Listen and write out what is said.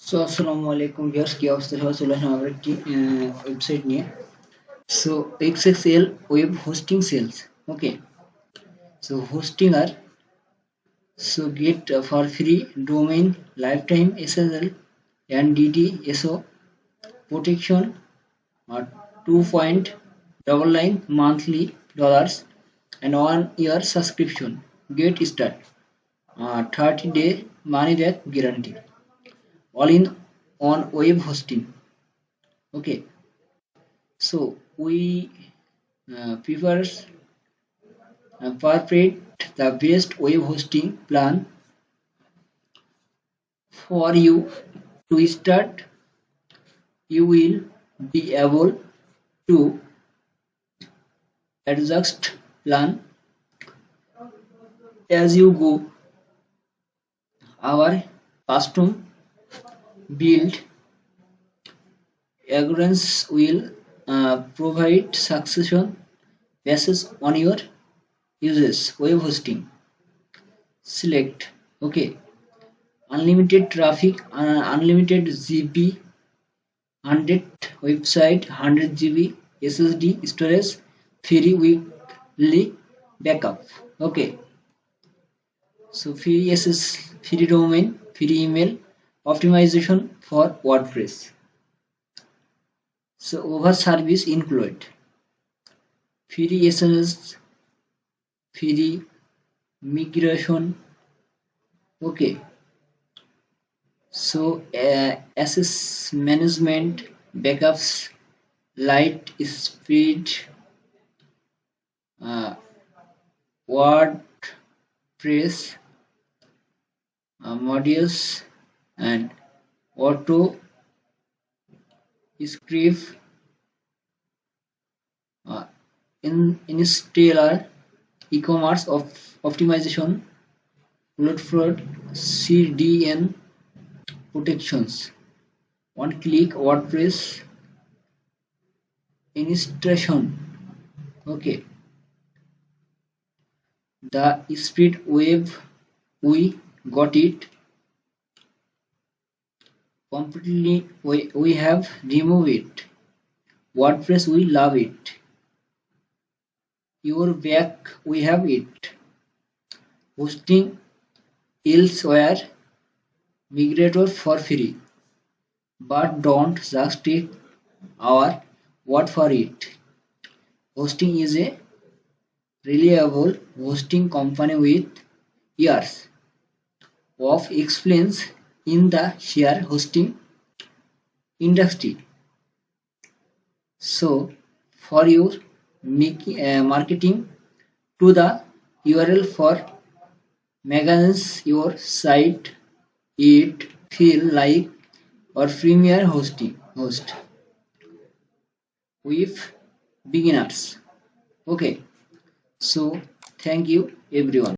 So আসসালামু আলাইকুম viewers, কি অবস্থা? সবাই চলে আসলাম আবার একটি ওয়েবসাইট নিয়ে। So XXL web hosting sales. Okay, so hosting আর get for free domain lifetime SSL and DDSO protection, 2.99 monthly dollars and 1 year subscription. Get started. 30-day money back guarantee. All in on web hosting. Okay, so we prefer perfect the best web hosting plan for you. To start, you will be able to adjust plan as you go. Our custom build agreements will provide succession basis on your uses. Web hosting. Select. Okay. Unlimited traffic, unlimited GB, 100 website, 100 GB SSD storage, free weekly backup. Okay, so free SS, free domain, free email, optimization for WordPress. So over service included free SMS, free migration. Okay, so access management, backups, light speed, uh, WordPress modules and auto script uh, installer, e-commerce of optimization, load fraud, CDN protections, one click WordPress installation. Okay, the speed wave, we got it completely. We have removed it. WordPress, we love it. Your back, we have it. Hosting elsewhere, migrator for free. But don't just take our word for it. Hosting is a reliable hosting company with years of experience in the share hosting industry. So, for your marketing to the URL for magazines, your site, it feel like or premier host with beginners. Okay, so thank you everyone.